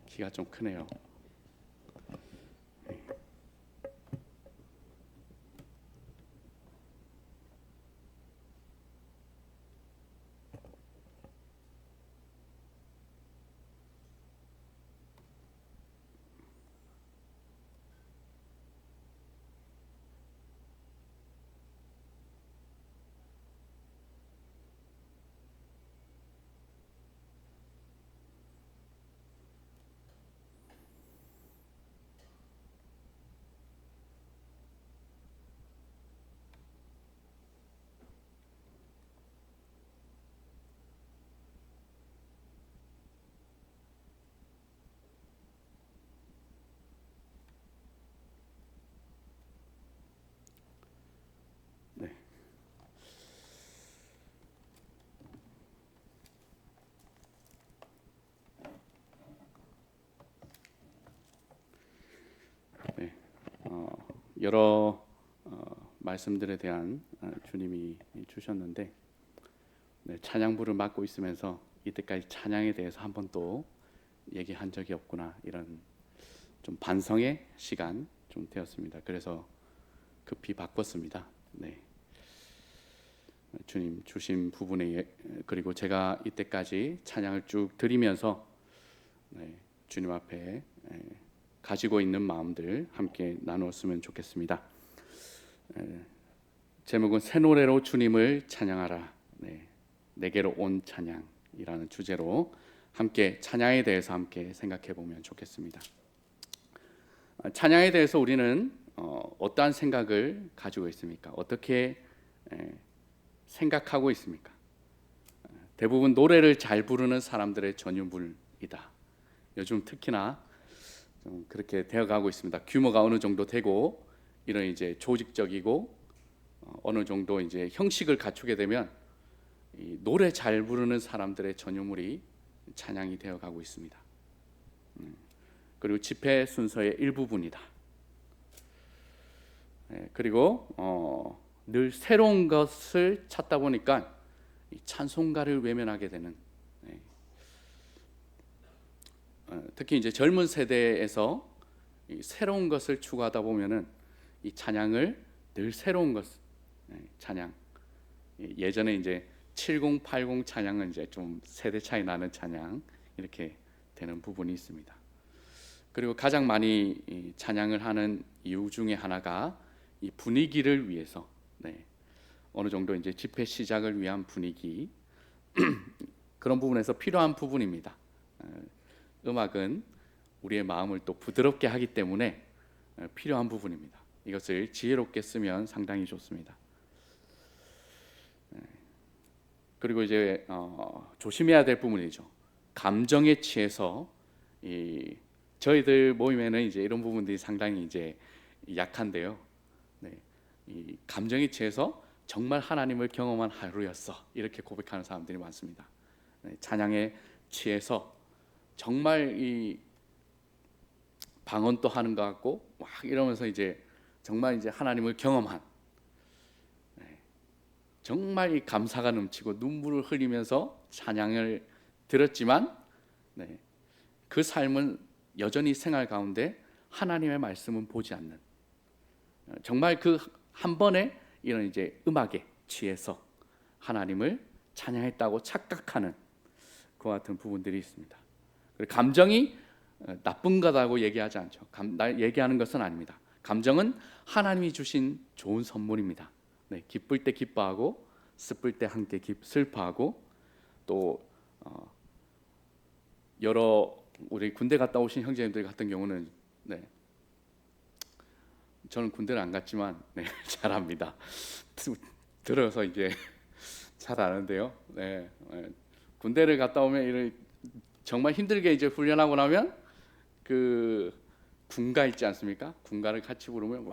키가 좀 크네요. 네. 네. 여러 말씀들에 대한 주님이 주셨는데, 네, 찬양부를 맡고 있으면서 이때까지 찬양에 대해서 한 번도 얘기한 적이 없구나, 이런 좀 반성의 시간 좀 되었습니다. 그래서 급히 바꿨습니다. 네. 주님 주신 부분에, 그리고 제가 이때까지 찬양을 쭉 드리면서 주님 앞에 가지고 있는 마음들 함께 나누었으면 좋겠습니다. 제목은 새 노래로 주님을 찬양하라, 내게로 온 찬양이라는 주제로 함께 찬양에 대해서 함께 생각해 보면 좋겠습니다. 찬양에 대해서 우리는 어떠한 생각을 가지고 있습니까? 어떻게 생각하고 있습니까? 대부분 노래를 잘 부르는 사람들의 전유물이다. 요즘 특히나 좀 그렇게 되어가고 있습니다. 규모가 어느 정도 되고 이런 이제 조직적이고 어느 정도 이제 형식을 갖추게 되면 이 노래 잘 부르는 사람들의 전유물이 찬양이 되어가고 있습니다. 그리고 집회 순서의 일부분이다. 그리고 늘 새로운 것을 찾다 보니까 이 찬송가를 외면하게 되는, 특히 이제 젊은 세대에서 이 새로운 것을 추구하다 보면은 이 찬양을 늘 새로운 것, 찬양, 예전에 이제 70, 80 찬양은 이제 좀 세대 차이 나는 찬양 이렇게 되는 부분이 있습니다. 그리고 가장 많이 이 찬양을 하는 이유 중에 하나가 이 분위기를 위해서, 어느 정도 이제 집회 시작을 위한 분위기 그런 부분에서 필요한 부분입니다. 음악은 우리의 마음을 또 부드럽게 하기 때문에 필요한 부분입니다. 이것을 지혜롭게 쓰면 상당히 좋습니다. 그리고 이제 조심해야 될 부분이죠. 감정에 취해서 저희들 모임에는 이제 이런 부분들이 상당히 이제 약한데요. 이 감정에 취해서 정말 하나님을 경험한 하루였어, 이렇게 고백하는 사람들이 많습니다. 찬양에 취해서 정말 이 방언도 하는 것 같고 막 이러면서 이제 정말 이제 하나님을 경험한, 정말 이 감사가 넘치고 눈물을 흘리면서 찬양을 들었지만 그 삶은 여전히 생활 가운데 하나님의 말씀은 보지 않는, 정말 그 한 번에 이런 이제 음악에 취해서 하나님을 찬양했다고 착각하는 그와 같은 부분들이 있습니다. 감정이 나쁜 거다고 얘기하지 않죠. 얘기하는 것은 아닙니다. 감정은 하나님이 주신 좋은 선물입니다. 기쁠 때 기뻐하고 슬플 때 함께 슬퍼하고, 또 여러 우리 군대 갔다 오신 형제님들 같은 경우는 저는 군대를 안 갔지만 잘 압니다. 들어서 이제 잘 아는데요. 군대를 갔다 오면 정말 힘들게 이제 훈련하고 나면 그 군가 있지 않습니까? 군가를 같이 부르면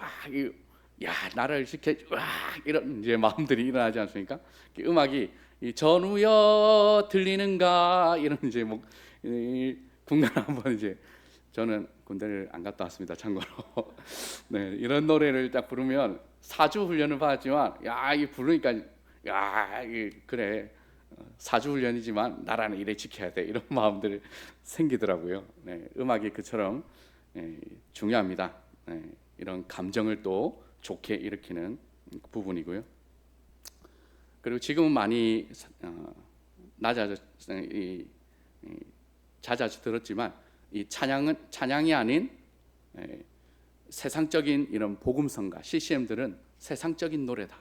야 나라를 지켜, 이런 이제 마음들이 일어나지 않습니까? 음악이 전우여 들리는가, 이런 이제 군가를 한번 이제, 저는 군대를 안 갔다 왔습니다, 참고로. 이런 노래를 딱 부르면 4주 훈련을 받았지만 이 부르니까 그래, 사주훈련이지만 나라는 이래 지켜야 돼, 이런 마음들이 생기더라고요. 네, 음악이 그처럼 중요합니다. 네, 이런 감정을 또 좋게 일으키는 부분이고요. 그리고 지금은 많이 잦아져 들었지만 이 찬양이 아닌 세상적인 이런 복음성가 CCM들은 세상적인 노래다,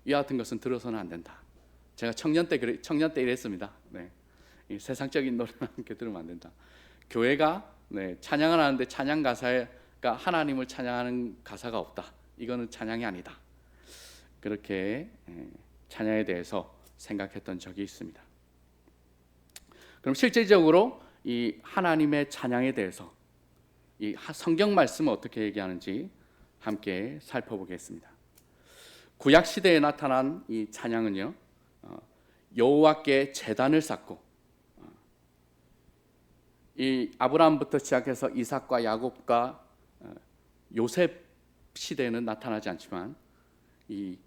이 같은 것은 들어서는 안 된다. 제가 청년 때 이랬습니다. 네. 이 세상적인 노래는 함께 들으면 안 된다. 교회가 찬양을 하는데 찬양 가사가 하나님을 찬양하는 가사가 없다, 이거는 찬양이 아니다. 그렇게 찬양에 대해서 생각했던 적이 있습니다. 그럼 실질적으로 이 하나님의 찬양에 대해서 이 성경 말씀은 어떻게 얘기하는지 함께 살펴보겠습니다. 구약 시대에 나타난 이 찬양은요, 여호와께 제단을 쌓고, 이 아브라함부터 시작해서 이삭과 야곱과 요셉 시대에는 나타나지 않지만 이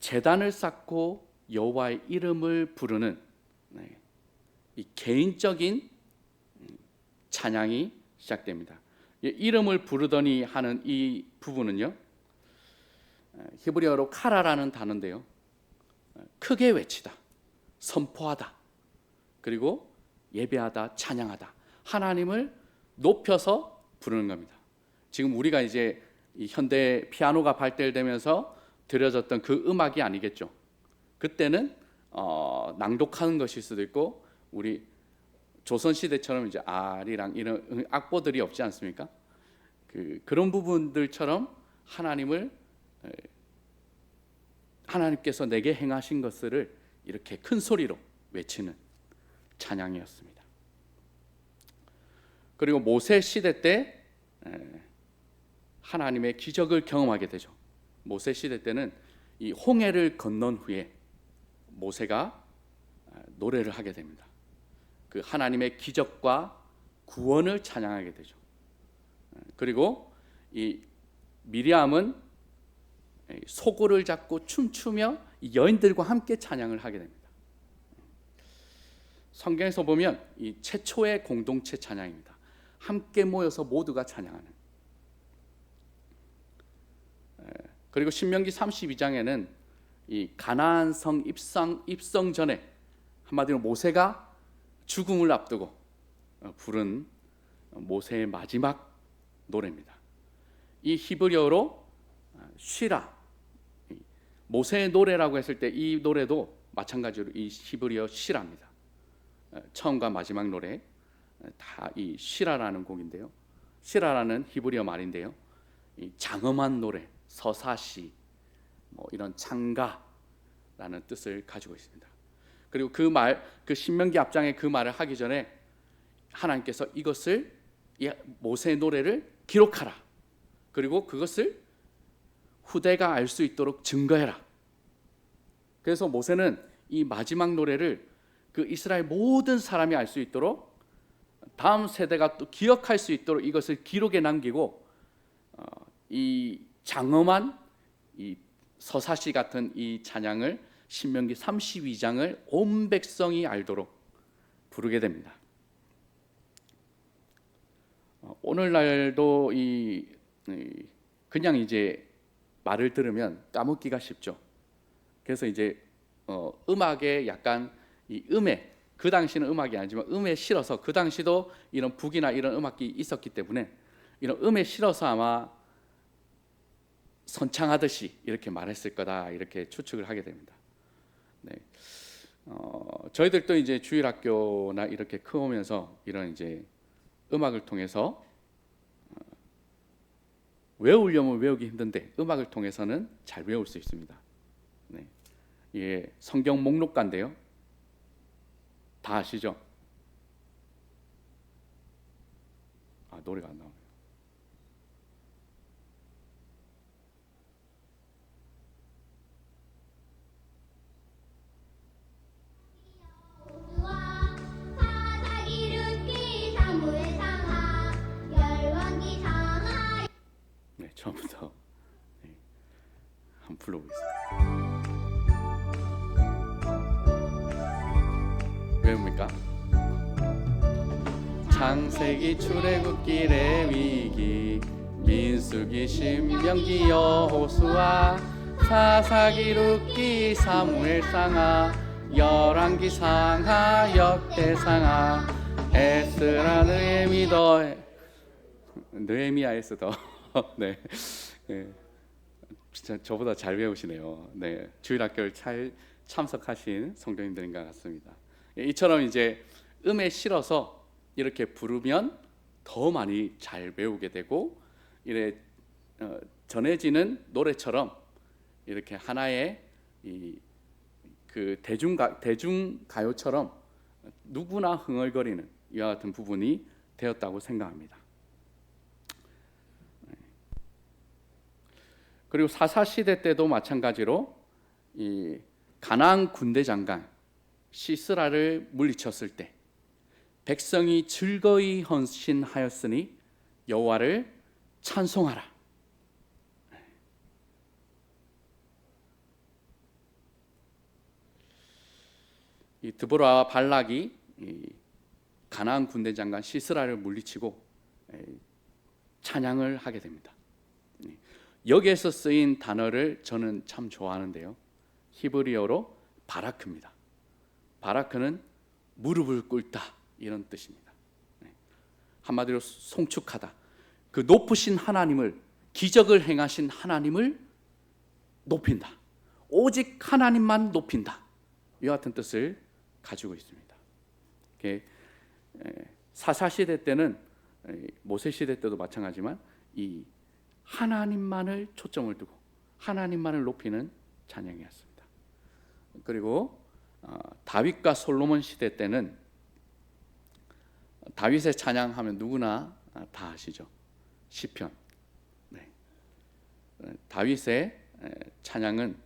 제단을 쌓고 여호와의 이름을 부르는 이 개인적인 찬양이 시작됩니다. 이름을 부르더니 하는 이 부분은요, 히브리어로 카라라는 단어인데요, 크게 외치다, 선포하다, 그리고 예배하다, 찬양하다, 하나님을 높여서 부르는 겁니다. 지금 우리가 이제 이 현대 피아노가 발달되면서 들려졌던 그 음악이 아니겠죠. 그때는 낭독하는 것일 수도 있고, 우리 조선 시대처럼 이제 아리랑 이런 악보들이 없지 않습니까? 그런 부분들처럼 하나님께서 내게 행하신 것을 이렇게 큰 소리로 외치는 찬양이었습니다. 그리고 모세 시대 때 하나님의 기적을 경험하게 되죠. 모세 시대 때는 이 홍해를 건넌 후에 모세가 노래를 하게 됩니다. 그 하나님의 기적과 구원을 찬양하게 되죠. 그리고 이 미리암은 소고를 잡고 춤추며 여인들과 함께 찬양을 하게 됩니다. 성경에서 보면 이 최초의 공동체 찬양입니다. 함께 모여서 모두가 찬양하는. 그리고 신명기 32장에는 이 가나안 성 입성 전에, 한마디로 모세가 죽음을 앞두고 부른 모세의 마지막 노래입니다. 이 히브리어로 쉬라, 모세의 노래라고 했을 때 이 노래도 마찬가지로 이 히브리어 시라입니다. 처음과 마지막 노래 다 이 시라라는 곡인데요, 시라라는 히브리어 말인데요, 이 장엄한 노래, 서사시, 이런 창가라는 뜻을 가지고 있습니다. 그리고 그 신명기 앞장에 그 말을 하기 전에 하나님께서 이것을, 이 모세의 노래를 기록하라, 그리고 그것을 후대가 알 수 있도록 증거해라. 그래서 모세는 이 마지막 노래를 그 이스라엘 모든 사람이 알 수 있도록, 다음 세대가 또 기억할 수 있도록 이것을 기록에 남기고, 이 장엄한 이 서사시 같은 이 찬양을, 신명기 32장을 온 백성이 알도록 부르게 됩니다. 오늘날도 그냥 이제 말을 들으면 까먹기가 쉽죠. 그래서 이제 음악에 약간 이 음에, 그 당시는 음악이 아니지만 음에 실어서, 그 당시도 이런 북이나 이런 음악이 있었기 때문에 이런 음에 실어서 아마 선창하듯이 이렇게 말했을 거다, 이렇게 추측을 하게 됩니다. 네. 저희들도 이제 주일학교나 이렇게 크면서 이런 이제 음악을 통해서 외우려면 외우기 힘든데 음악을 통해서는 잘 외울 수 있습니다. 네. 예, 성경 목록가인데요. 다 아시죠? 노래가 안 나오네요. 네, 처음부터 한번 불러보겠습니다. 외웁니까? 창세기, 출애굽기, 레위기, 민수기, 신명기, 여호수아, 사사기, 룻기, 사무엘상하, 열왕기, 상하, 역대상하, 에스라, 느헤미야에서도 네, 네, 진짜 저보다 잘 배우시네요. 네, 주일학교를 잘 참석하신 성도님들인 것 같습니다. 이처럼 이제 음에 실어서 이렇게 부르면 더 많이 잘 배우게 되고, 이래 전해지는 노래처럼 이렇게 하나의 그 대중가요처럼 누구나 흥얼거리는 이와 같은 부분이 되었다고 생각합니다. 그리고 사사시대 때도 마찬가지로 이 가나안 군대 장관 시스라를 물리쳤을 때 백성이 즐거이 헌신하였으니 여호와를 찬송하라. 이 드보라와 발락이 가나안 군대 장관 시스라를 물리치고 찬양을 하게 됩니다. 여기에서 쓰인 단어를 저는 참 좋아하는데요. 히브리어로 바라크입니다. 바라크는 무릎을 꿇다 이런 뜻입니다. 한마디로 송축하다. 그 높으신 하나님을, 기적을 행하신 하나님을 높인다. 오직 하나님만 높인다. 이와 같은 뜻을 가지고 있습니다. 사사시대 때는, 모세시대 때도 마찬가지지만 이 하나님만을 초점을 두고 하나님만을 높이는 찬양이었습니다. 그리고 다윗과 솔로몬 시대 때는 다윗의 찬양하면 누구나 다 아시죠? 시편. 네. 다윗의 찬양은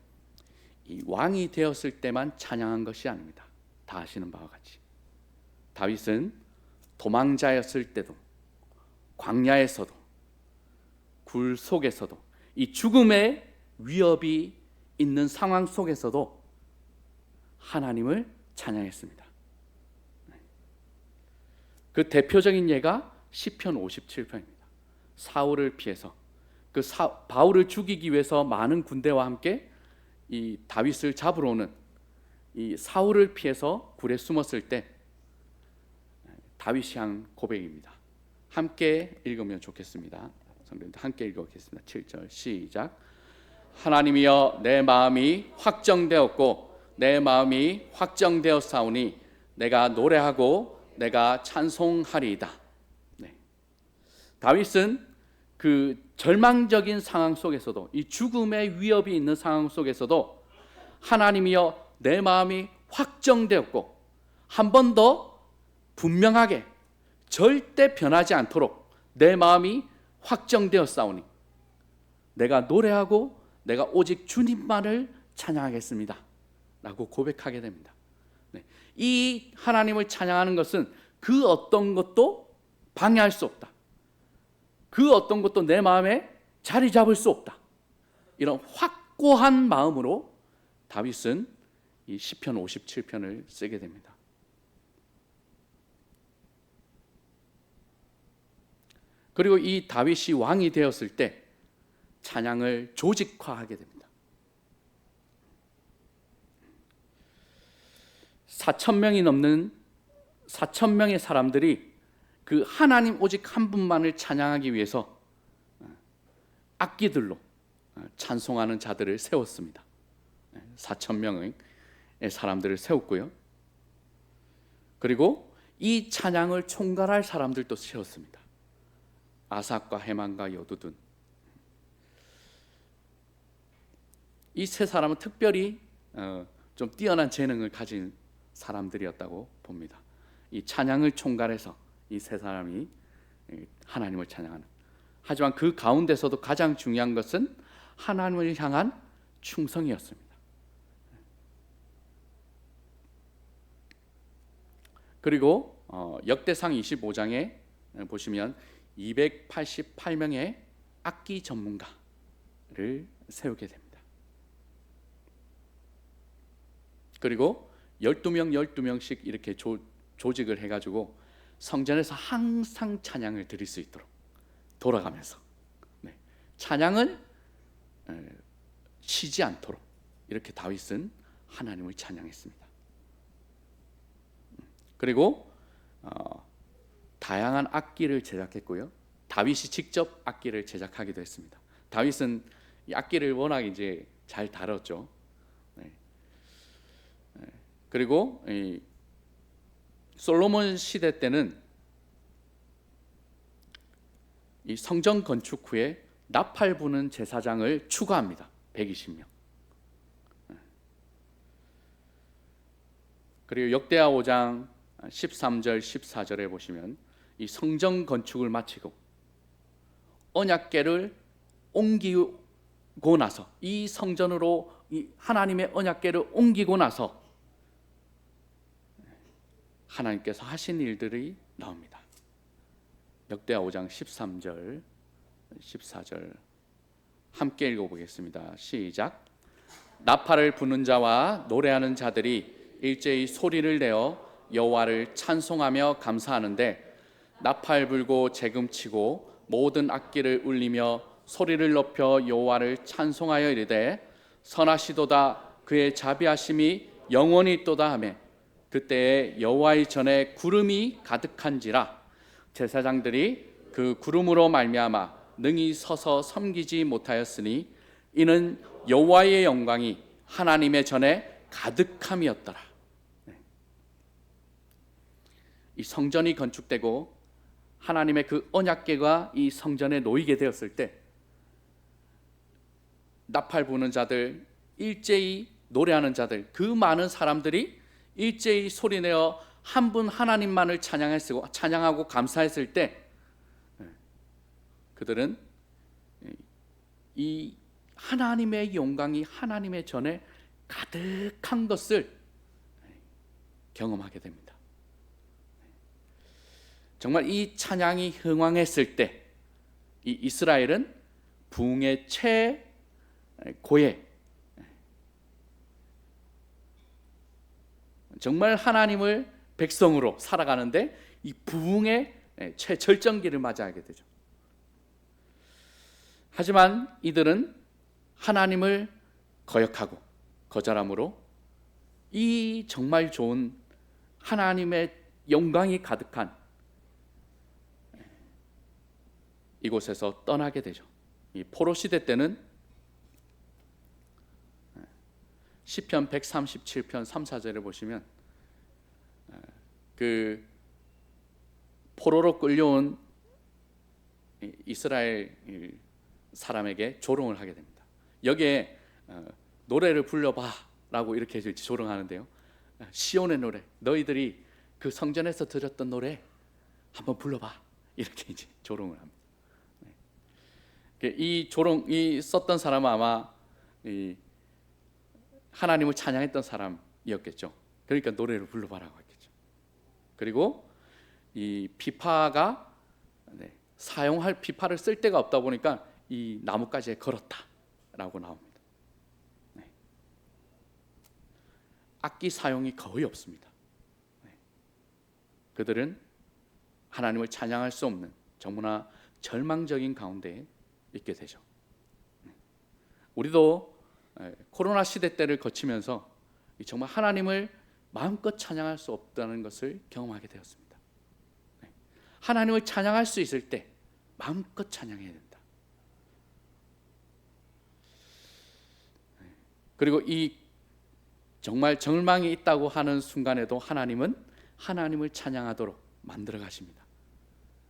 이 왕이 되었을 때만 찬양한 것이 아닙니다. 다 아시는 바와 같이 다윗은 도망자였을 때도, 광야에서도, 굴 속에서도, 이 죽음의 위협이 있는 상황 속에서도 하나님을 찬양했습니다. 그 대표적인 예가 시편 57편입니다. 사울을 피해서 바울을 죽이기 위해서 많은 군대와 함께 이 다윗을 잡으러 오는 이 사울을 피해서 굴에 숨었을 때 다윗이 한 고백입니다. 함께 읽으면 좋겠습니다. 성도님들 함께 읽어보겠습니다. 7절 시작. 하나님이여, 내 마음이 확정되었고 내 마음이 확정되었사오니 내가 노래하고 내가 찬송하리이다. 네. 다윗은 그 절망적인 상황 속에서도, 이 죽음의 위협이 있는 상황 속에서도 하나님이여, 내 마음이 확정되었고 한 번 더 분명하게 절대 변하지 않도록 내 마음이 확정되었사오니 내가 노래하고 내가 오직 주님만을 찬양하겠습니다 라고 고백하게 됩니다. 네. 이 하나님을 찬양하는 것은 그 어떤 것도 방해할 수 없다. 그 어떤 것도 내 마음에 자리 잡을 수 없다. 이런 확고한 마음으로 다윗은 이 시편 57편을 쓰게 됩니다. 그리고 이 다윗이 왕이 되었을 때 찬양을 조직화하게 됩니다. 4,000명이 넘는 4,000명의 사람들이 그 하나님 오직 한 분만을 찬양하기 위해서 악기들로 찬송하는 자들을 세웠습니다. 4,000명의 사람들을 세웠고요. 그리고 이 찬양을 총괄할 사람들도 세웠습니다. 아삽과 헤만과 여두둔. 이 세 사람은 특별히 좀 뛰어난 재능을 가진 사람들이었다고 봅니다. 이 찬양을 총괄해서 이 세 사람이 하나님을 찬양하는. 하지만 그 가운데서도 가장 중요한 것은 하나님을 향한 충성이었습니다. 그리고 역대상 25장에 보시면 288명의 악기 전문가를 세우게 됩니다. 그리고 12명 12명씩 이렇게 조직을 해가지고 성전에서 항상 찬양을 드릴 수 있도록 돌아가면서 찬양을 쉬지 않도록 이렇게 다윗은 하나님을 찬양했습니다. 그리고 다양한 악기를 제작했고요. 다윗이 직접 악기를 제작하기도 했습니다. 다윗은 이 악기를 워낙 이제 잘 다뤘죠. 그리고 이 솔로몬 시대 때는 이 성전 건축 후에 나팔 부는 제사장을 추가합니다. 120명. 그리고 역대하 5장 13절 14절에 보시면 이 성전 건축을 마치고 언약궤를 옮기고 나서 이 성전으로 이 하나님의 언약궤를 옮기고 나서 하나님께서 하신 일들이 나옵니다. 역대하 5장 13절 14절 함께 읽어보겠습니다. 시작. 나팔을 부는 자와 노래하는 자들이 일제히 소리를 내어 여호와를 찬송하며 감사하는데 나팔 불고 재금치고 모든 악기를 울리며 소리를 높여 여호와를 찬송하여 이르되 선하시도다 그의 자비하심이 영원히 있도다 하며 그때에 여호와의 전에 구름이 가득한지라 제사장들이 그 구름으로 말미암아 능히 서서 섬기지 못하였으니 이는 여호와의 영광이 하나님의 전에 가득함이었더라. 이 성전이 건축되고 하나님의 그 언약궤가 이 성전에 놓이게 되었을 때 나팔 부는 자들, 일제히 노래하는 자들, 그 많은 사람들이 일제히 소리내어 한 분 하나님만을 찬양하고 감사했을 때 그들은 이 하나님의 영광이 하나님의 전에 가득한 것을 경험하게 됩니다. 정말 이 찬양이 흥왕했을 때 이 이스라엘은 부흥의 최고에 정말 하나님을 백성으로 살아가는데 이 부흥의 최절정기를 맞이하게 되죠. 하지만 이들은 하나님을 거역하고 거절함으로 이 정말 좋은 하나님의 영광이 가득한 이곳에서 떠나게 되죠. 이 포로 시대 때는 시편 137편 3, 4절을 보시면 그 포로로 끌려온 이스라엘 사람에게 조롱을 하게 됩니다. 여기에 노래를 불러봐라고 이렇게 조롱하는데요. 시온의 노래, 너희들이 그 성전에서 들었던 노래 한번 불러봐 이렇게 이제 조롱을 합니다. 이 썼던 사람은 아마 하나님을 찬양했던 사람이었겠죠. 그러니까 노래를 불러봐라고 했겠죠. 그리고 이 비파가 사용할 비파를 쓸 데가 없다 보니까 이 나뭇가지에 걸었다라고 나옵니다. 악기 사용이 거의 없습니다. 그들은 하나님을 찬양할 수 없는 너무나 절망적인 가운데 있게 되죠. 우리도 코로나 시대 때를 거치면서 정말 하나님을 마음껏 찬양할 수 없다는 것을 경험하게 되었습니다. 하나님을 찬양할 수 있을 때 마음껏 찬양해야 된다. 그리고 이 정말 절망이 있다고 하는 순간에도 하나님은 하나님을 찬양하도록 만들어 가십니다.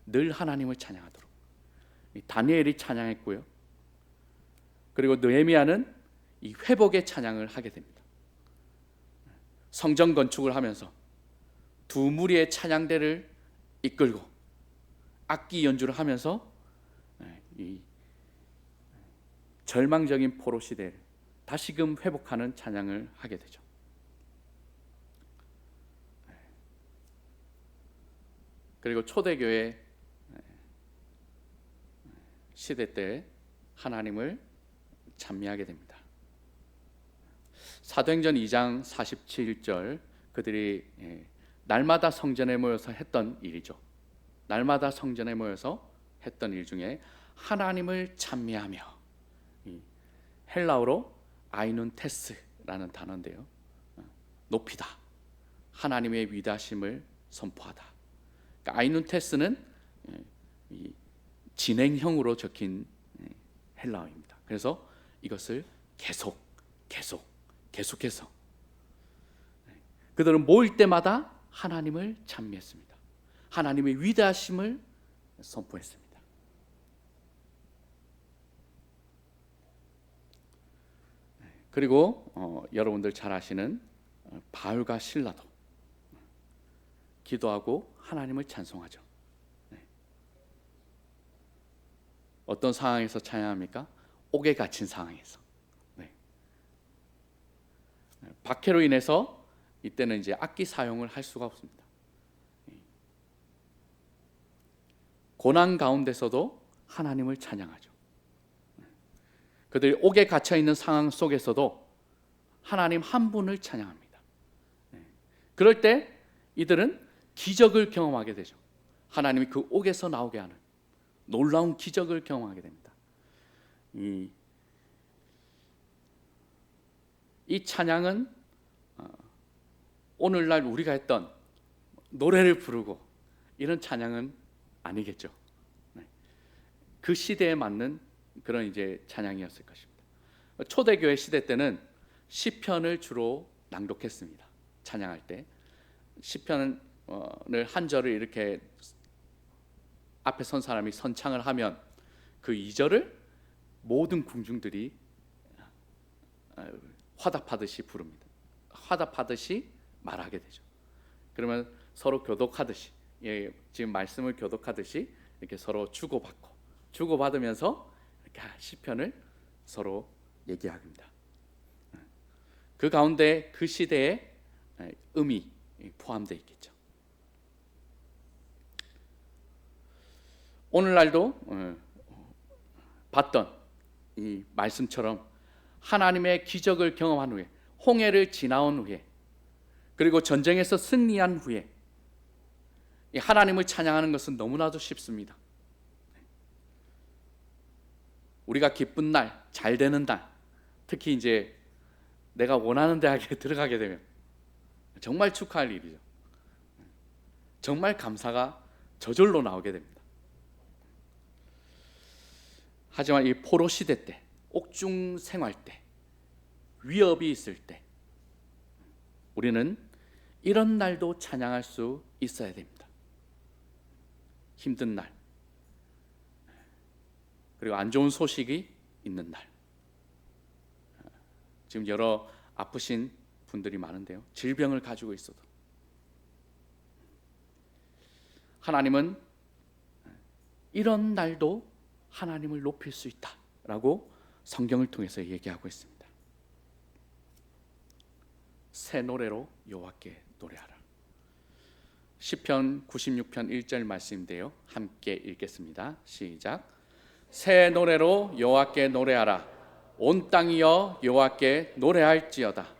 늘 하나님을 찬양하도록. 다니엘이 찬양했고요. 그리고 느헤미야는 이 회복의 찬양을 하게 됩니다. 성전 건축을 하면서 두 무리의 찬양대를 이끌고 악기 연주를 하면서 이 절망적인 포로 시대를 다시금 회복하는 찬양을 하게 되죠. 그리고 초대교회 시대 때 하나님을 찬미하게 됩니다. 사도행전 2장 47절 그들이 날마다 성전에 모여서 했던 일이죠. 날마다 성전에 모여서 했던 일 중에 하나님을 찬미하며, 이 헬라어로 아이눈테스라는 단어인데요, 높이다, 하나님의 위대하심을 선포하다. 그러니까 아이눈테스는 이 진행형으로 적힌 헬라어입니다. 그래서 이것을 계속해서 그들은 모일 때마다 하나님을 찬미했습니다. 하나님의 위대하심을 선포했습니다. 그리고 여러분들 잘 아시는 바울과 실라도 기도하고 하나님을 찬송하죠. 어떤 상황에서 찬양합니까? 옥에 갇힌 상황에서. 박해로 인해서 이때는 이제 악기 사용을 할 수가 없습니다. 고난 가운데서도 하나님을 찬양하죠. 그들이 옥에 갇혀 있는 상황 속에서도 하나님 한 분을 찬양합니다. 그럴 때 이들은 기적을 경험하게 되죠. 하나님이 그 옥에서 나오게 하는 놀라운 기적을 경험하게 됩니다. 이 찬양은 오늘날 우리가 했던 노래를 부르고 이런 찬양은 아니겠죠. 그 시대에 맞는 그런 이제 찬양이었을 것입니다. 초대교회 시대 때는 시편을 주로 낭독했습니다. 찬양할 때 시편을 한 절을 이렇게 앞에 선 사람이 선창을 하면 그 2절을 모든 궁중들이 화답하듯이 부릅니다. 화답하듯이 말하게 되죠. 그러면 서로 교독하듯이, 지금 말씀을 교독하듯이 이렇게 서로 주고받으면서 이렇게 시편을 서로 얘기합니다. 그 가운데 그 시대의 음이 포함되어 있겠죠. 오늘날도 봤던 이 말씀처럼 하나님의 기적을 경험한 후에, 홍해를 지나온 후에, 그리고 전쟁에서 승리한 후에 하나님을 찬양하는 것은 너무나도 쉽습니다. 우리가 기쁜 날, 잘 되는 날, 특히 이제 내가 원하는 대학에 들어가게 되면 정말 축하할 일이죠. 정말 감사가 저절로 나오게 됩니다. 하지만 이 포로 시대 때, 옥중 생활 때, 위협이 있을 때 우리는 이런 날도 찬양할 수 있어야 됩니다. 힘든 날, 그리고 안 좋은 소식이 있는 날. 지금 여러 아프신 분들이 많은데요, 질병을 가지고 있어도 하나님은 이런 날도 하나님을 높일 수 있다라고 성경을 통해서 얘기하고 있습니다. 새 노래로 여호와께 노래하라. 시편 96편 1절 말씀인데요, 함께 읽겠습니다. 시작. 새 노래로 여호와께 노래하라. 온 땅이여 여호와께 노래할지어다.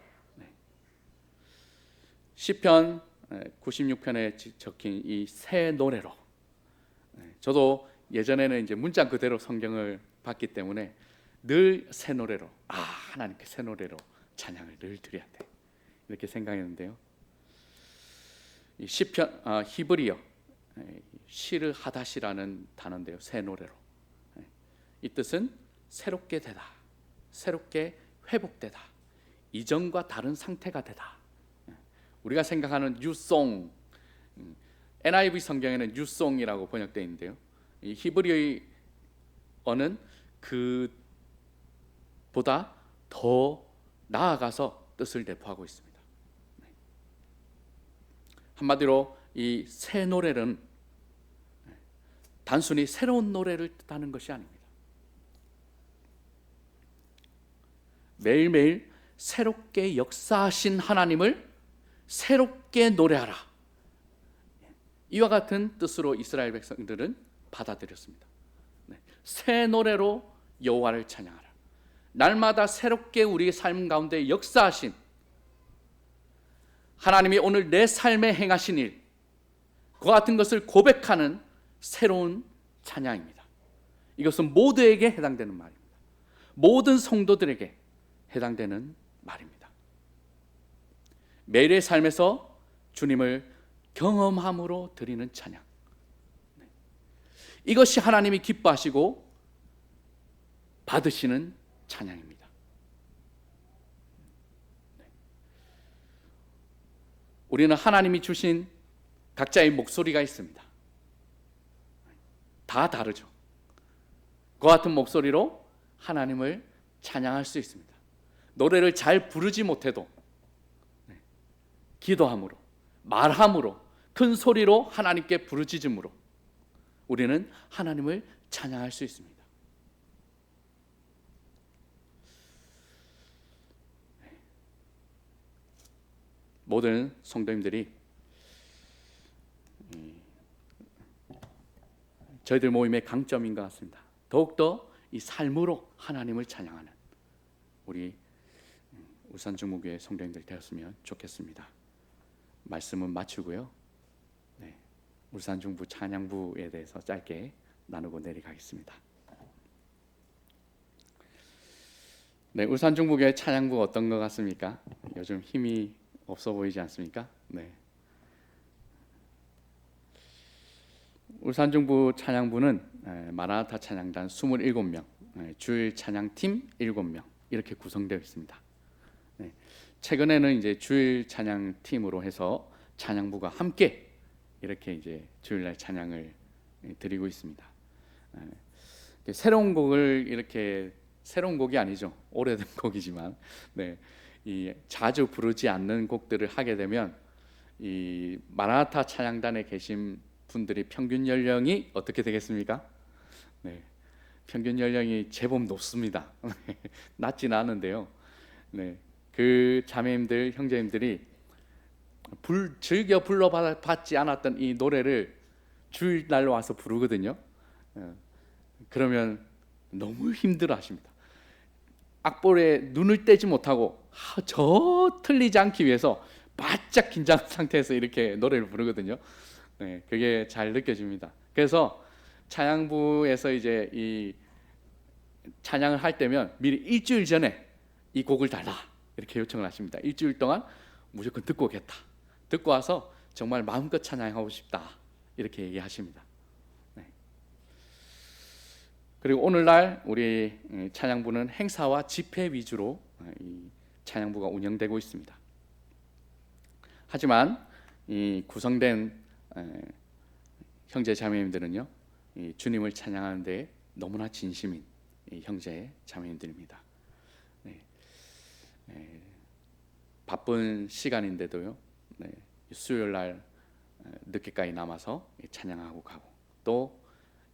시편 96편에 적힌 이 새 노래로, 저도 예전에는 이제 문자 그대로 성경을 봤기 때문에 늘 새 노래로, 하나님께 새 노래로 찬양을 늘 드려야 돼, 이렇게 생각했는데요. 이 시편 히브리어 시르 하닷이라는 단어인데요, 새 노래로. 이 뜻은 새롭게 되다, 새롭게 회복되다, 이전과 다른 상태가 되다. 우리가 생각하는 뉴송, NIV 성경에는 뉴송이라고 번역되어 있는데요, 이 히브리어는 그보다 더 나아가서 뜻을 내포하고 있습니다. 한마디로 이 새 노래는 단순히 새로운 노래를 뜻하는 것이 아닙니다. 매일매일 새롭게 역사하신 하나님을 새롭게 노래하라, 이와 같은 뜻으로 이스라엘 백성들은 받아들였습니다. 새 노래로 여호와를 찬양하라. 날마다 새롭게 우리의 삶 가운데 역사하신 하나님이 오늘 내 삶에 행하신 일, 그와 같은 것을 고백하는 새로운 찬양입니다. 이것은 모두에게 해당되는 말입니다. 모든 성도들에게 해당되는 말입니다. 매일의 삶에서 주님을 경험함으로 드리는 찬양, 이것이 하나님이 기뻐하시고 받으시는 찬양입니다. 우리는 하나님이 주신 각자의 목소리가 있습니다. 다 다르죠. 그와 같은 목소리로 하나님을 찬양할 수 있습니다. 노래를 잘 부르지 못해도 기도함으로, 말함으로, 큰 소리로 하나님께 부르짖음으로 우리는 하나님을 찬양할 수 있습니다. 모든 성도님들이 저희들 모임의 강점인 것 같습니다. 더욱더 이 삶으로 하나님을 찬양하는 우리 울산중무교회 성도님들 되었으면 좋겠습니다. 말씀은 마치고요. 울산중부 찬양부에 대해서 짧게 나누고 내려가겠습니다. 울산중부교회 찬양부 어떤 것 같습니까? 요즘 힘이 없어 보이지 않습니까? 울산중부 찬양부는 마라나타 찬양단 27명, 주일 찬양팀 7명 이렇게 구성되어 있습니다. 최근에는 이제 주일 찬양팀으로 해서 찬양부가 함께 이렇게 이제 주일날 찬양을 드리고 있습니다. 새로운 곡을 이렇게 새로운 곡이 아니죠. 오래된 곡이지만 이 자주 부르지 않는 곡들을 하게 되면 이 마라나타 찬양단에 계신 분들이 평균 연령이 어떻게 되겠습니까? 평균 연령이 제법 높습니다. 낮지는 않은데요. 그 자매님들, 형제님들이 즐겨 불러받지 않았던 이 노래를 주일날로 와서 부르거든요. 그러면 너무 힘들어하십니다. 악보에 눈을 떼지 못하고 저 틀리지 않기 위해서 바짝 긴장 상태에서 이렇게 노래를 부르거든요. 그게 잘 느껴집니다. 그래서 찬양부에서 이제 이 찬양을 할 때면 미리 일주일 전에 이 곡을 달라 이렇게 요청을 하십니다. 일주일 동안 무조건 듣고 오겠다. 듣고 와서 정말 마음껏 찬양하고 싶다 이렇게 얘기하십니다. 그리고 오늘날 우리 찬양부는 행사와 집회 위주로 이 찬양부가 운영되고 있습니다. 하지만 이 구성된 형제 자매님들은요, 이 주님을 찬양하는 데 너무나 진심인 이 형제 자매님들입니다. 바쁜 시간인데도요, 수요일 날 늦게까지 남아서 찬양하고 가고, 또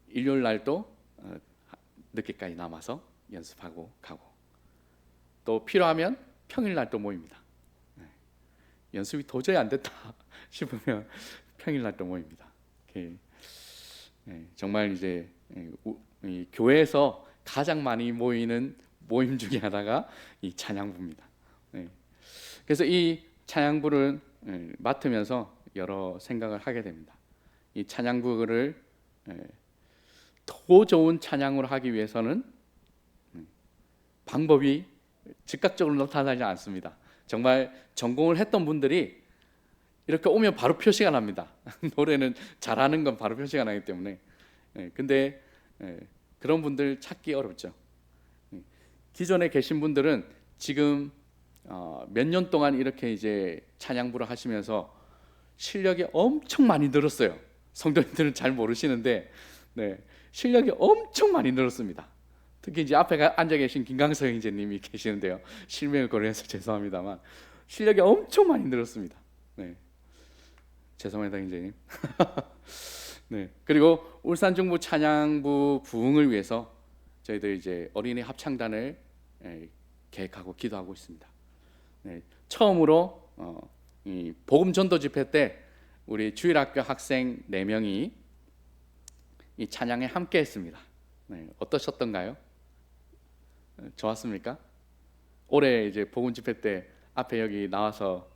일요일 날도 늦게까지 남아서 연습하고 가고, 또 필요하면 평일 날도 모입니다. 연습이 도저히 안 됐다 싶으면 평일 날도 모입니다. 정말 이제 이 교회에서 가장 많이 모이는 모임 중에 하나가 이 찬양부입니다. 그래서 이 찬양부를 맡으면서 여러 생각을 하게 됩니다. 이 찬양부를 더 좋은 찬양으로 하기 위해서는 방법이 즉각적으로 나타나지 않습니다. 정말 전공을 했던 분들이 이렇게 오면 바로 표시가 납니다. 노래는 잘하는 건 바로 표시가 나기 때문에. 근데 그런 분들 찾기 어렵죠. 기존에 계신 분들은 지금 몇 년 동안 이렇게 이제 찬양부를 하시면서 실력이 엄청 많이 늘었어요. 성도님들은 잘 모르시는데 실력이 엄청 많이 늘었습니다. 특히 이제 앞에 앉아 계신 김강서 형제님이 계시는데요. 실명을 거론해서 죄송합니다만 실력이 엄청 많이 늘었습니다. 죄송합니다, 형제님. 그리고 울산중부 찬양부 부흥을 위해서 저희들 이제 어린이 합창단을 계획하고 기도하고 있습니다. 처음으로 이 복음 전도 집회 때 우리 주일학교 학생 4명이 이 찬양에 함께했습니다. 어떠셨던가요? 좋았습니까? 올해 이제 복음 집회 때 앞에 여기 나와서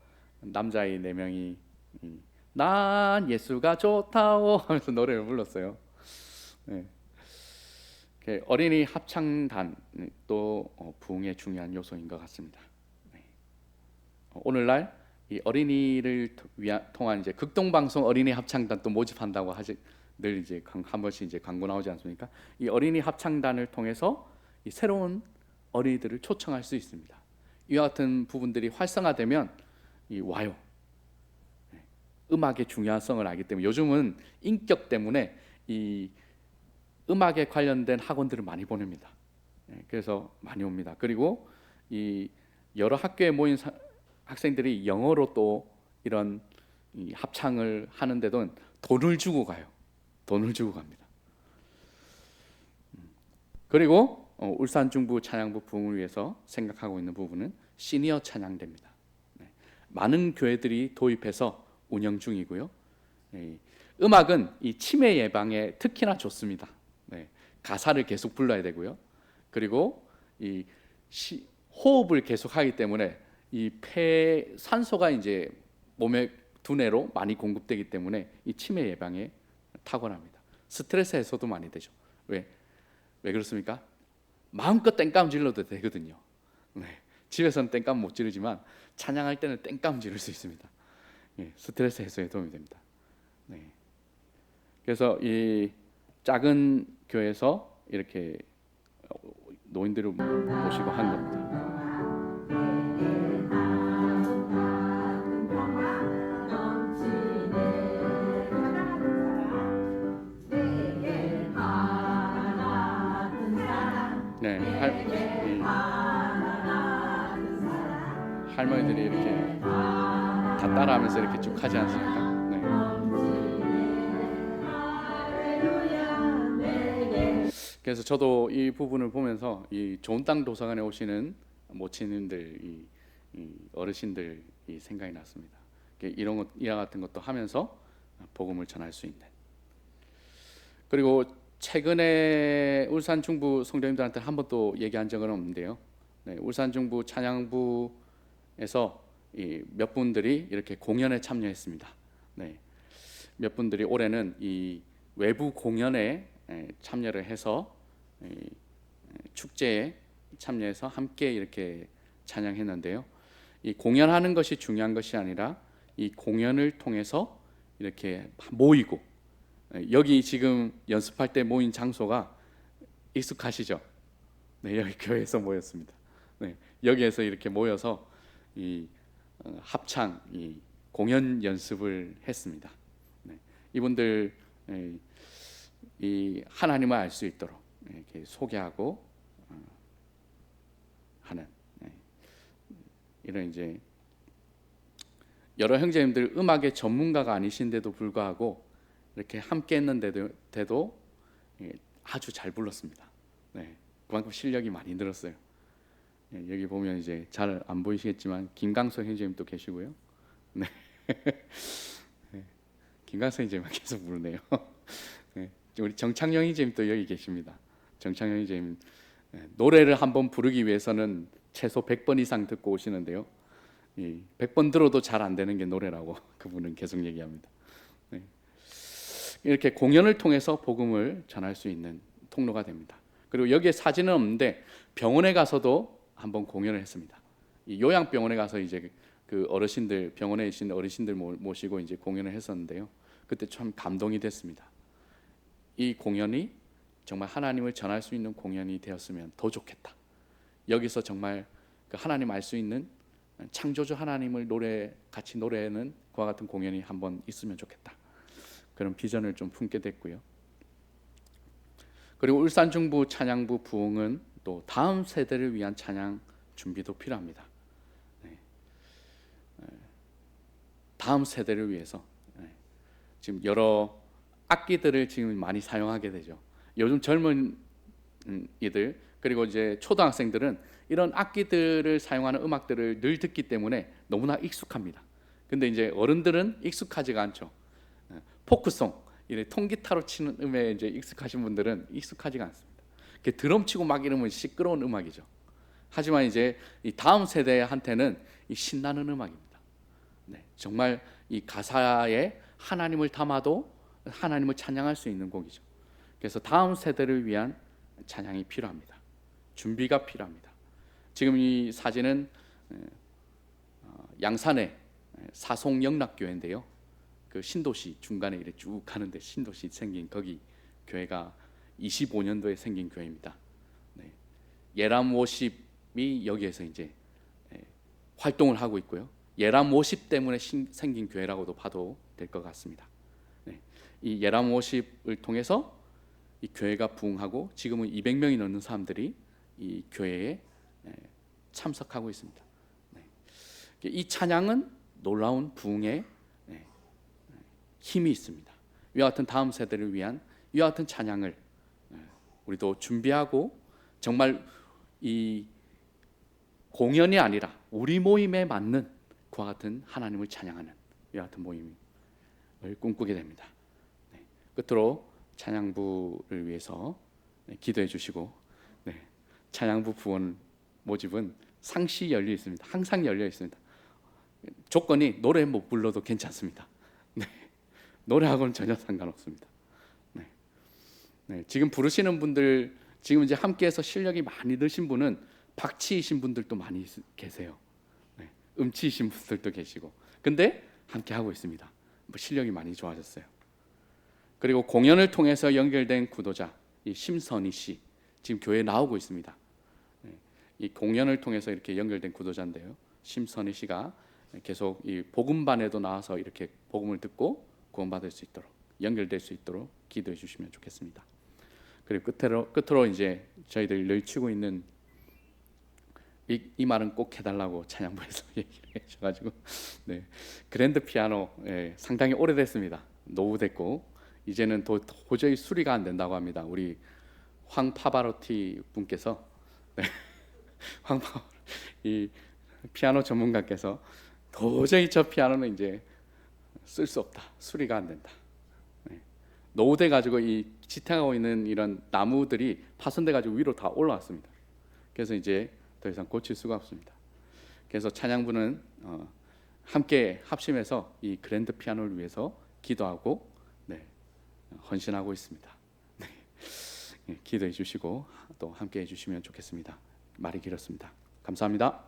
남자아이 4명이 난 예수가 좋다오 하면서 노래를 불렀어요. 네. 어린이 합창단 또 부흥의 중요한 요소인 것 같습니다. 네. 오늘날 이 어린이를 통한 이제 극동방송 어린이 합창단 또 모집한다고 하지, 늘 이제 한 번씩 이제 광고 나오지 않습니까? 이 어린이 합창단을 통해서 이 새로운 어린이들을 초청할 수 있습니다. 이와 같은 부분들이 활성화되면 와요. 네. 음악의 중요성을 알기 때문에 요즘은 인격 때문에 이 음악에 관련된 학원들을 많이 보냅니다. 그래서 많이 옵니다. 그리고 이 여러 학교에 모인 학생들이 영어로 또 이런 합창을 하는데도 돈을 주고 가요. 돈을 주고 갑니다. 그리고 울산 중부 찬양부 부흥을 위해서 생각하고 있는 부분은 시니어 찬양대입니다. 많은 교회들이 도입해서 운영 중이고요. 음악은 이 치매 예방에 특히나 좋습니다. 가사를 계속 불러야 되고요. 그리고 이 호흡을 계속하기 때문에 이 폐 산소가 이제 몸의 두뇌로 많이 공급되기 때문에 이 치매 예방에 탁월합니다. 스트레스 해소도 많이 되죠. 왜 그렇습니까? 마음껏 땡깡 질러도 되거든요. 집에서는 땡깡 못 지르지만 찬양할 때는 땡깡 지를 수 있습니다. 스트레스 해소에 도움이 됩니다. 그래서 이 작은 교회에서 이렇게 노인들을 모시고 한 겁니다. 네, 할머니들이 이렇게 다 따라하면서 이렇게 쭉 하지 않습니까? 그래서 저도 이 부분을 보면서 이 좋은 땅 도서관에 오시는 모친님들, 이 어르신들이 생각이 났습니다. 이와 같은 것도 하면서 복음을 전할 수 있는. 그리고 최근에 울산 중부 성도님들한테 한 번도 얘기한 적은 없는데요. 울산 중부 찬양부에서 몇 분들이 이렇게 공연에 참여했습니다. 몇 분들이 올해는 이 외부 공연에 참여를 해서 축제에 참여해서 함께 이렇게 찬양했는데요. 이 공연하는 것이 중요한 것이 아니라 이 공연을 통해서 이렇게 모이고, 여기 지금 연습할 때 모인 장소가 익숙하시죠? 여기 교회에서 모였습니다. 여기에서 이렇게 모여서 이 합창, 이 공연 연습을 했습니다. 이분들 이 하나님을 알 수 있도록 이렇게 소개하고 하는 이런 이제 여러 형제님들 음악의 전문가가 아니신데도 불구하고 이렇게 함께 했는데도 아주 잘 불렀습니다. 그만큼 실력이 많이 늘었어요. 여기 보면 이제 잘 안 보이시겠지만 김강석 형제님도 계시고요. 김강석 형제님 계속 부르네요. 우리 정창영 형제님도 여기 계십니다. 정창영 형제님 노래를 한번 부르기 위해서는 최소 100번 이상 듣고 오시는데요. 100번 들어도 잘 안 되는 게 노래라고 그분은 계속 얘기합니다. 이렇게 공연을 통해서 복음을 전할 수 있는 통로가 됩니다. 그리고 여기에 사진은 없는데 병원에 가서도 한번 공연을 했습니다. 이 요양병원에 가서 이제 그 어르신들, 병원에 계신 어르신들 모시고 이제 공연을 했었는데요. 그때 참 감동이 됐습니다. 이 공연이 정말 하나님을 전할 수 있는 공연이 되었으면 더 좋겠다. 여기서 정말 그 하나님 알 수 있는 창조주 하나님을 같이 노래하는 그와 같은 공연이 한번 있으면 좋겠다. 그런 비전을 좀 품게 됐고요. 그리고 울산 중부 찬양부 부흥은 또 다음 세대를 위한 찬양 준비도 필요합니다. 다음 세대를 위해서 지금 여러 악기들을 지금 많이 사용하게 되죠. 요즘 젊은 이들 그리고 이제 초등학생들은 이런 악기들을 사용하는 음악들을 늘 듣기 때문에 너무나 익숙합니다. 근데 이제 어른들은 익숙하지가 않죠. 포크송, 통기타로 치는 음에 이제 익숙하신 분들은 익숙하지가 않습니다. 드럼 치고 막 이러면 시끄러운 음악이죠. 하지만 이제 이 다음 세대한테는 이 신나는 음악입니다. 정말 이 가사에 하나님을 담아도 하나님을 찬양할 수 있는 곡이죠. 그래서 다음 세대를 위한 찬양이 필요합니다. 준비가 필요합니다. 지금 이 사진은 양산의 사송영락교회인데요. 그 신도시 중간에 이렇게 쭉 가는데 신도시 생긴 거기 교회가 25년도에 생긴 교회입니다. 예람 워십이 여기에서 이제 활동을 하고 있고요. 예람 워십 때문에 생긴 교회라고도 봐도 될 것 같습니다. 이 예람 워십을 통해서 이 교회가 부흥하고 지금은 200명이 넘는 사람들이 이 교회에 참석하고 있습니다. 이 찬양은 놀라운 부흥의 힘이 있습니다. 이와 같은 다음 세대를 위한 이와 같은 찬양을 우리도 준비하고 정말 이 공연이 아니라 우리 모임에 맞는 그와 같은 하나님을 찬양하는 이와 같은 모임을 꿈꾸게 됩니다. 끝으로 찬양부를 위해서 기도해 주시고, 찬양부 부원 모집은 상시 열려 있습니다. 항상 열려 있습니다. 조건이 노래 못 불러도 괜찮습니다. 노래하고는 전혀 상관없습니다. 지금 부르시는 분들, 지금 이제 함께해서 실력이 많이 드신 분은 박치이신 분들도 많이 계세요. 음치이신 분들도 계시고, 근데 함께 하고 있습니다. 실력이 많이 좋아졌어요. 그리고 공연을 통해서 연결된 구도자 이 심선희 씨 지금 교회에 나오고 있습니다. 이 공연을 통해서 이렇게 연결된 구도자인데요. 심선희 씨가 계속 이 복음반에도 나와서 이렇게 복음을 듣고 구원받을 수 있도록 연결될 수 있도록 기도해 주시면 좋겠습니다. 그리고 끝으로 이제 저희들 늘 치고 있는 이 말은 꼭 해달라고 찬양부에서 얘기를 해주셔가지고 그랜드 피아노 상당히 오래됐습니다. 노후됐고 이제는 도저히 수리가 안 된다고 합니다. 우리 황파바로티 분께서 이 피아노 전문가께서 도저히 저 피아노는 이제 쓸 수 없다, 수리가 안 된다. 노후돼 가지고 이 지탱하고 있는 이런 나무들이 파손돼 가지고 위로 다 올라왔습니다. 그래서 이제 더 이상 고칠 수가 없습니다. 그래서 찬양부는 함께 합심해서 이 그랜드 피아노를 위해서 기도하고 헌신하고 있습니다. 기도해 주시고 또 함께 해 주시면 좋겠습니다. 말이 길었습니다. 감사합니다.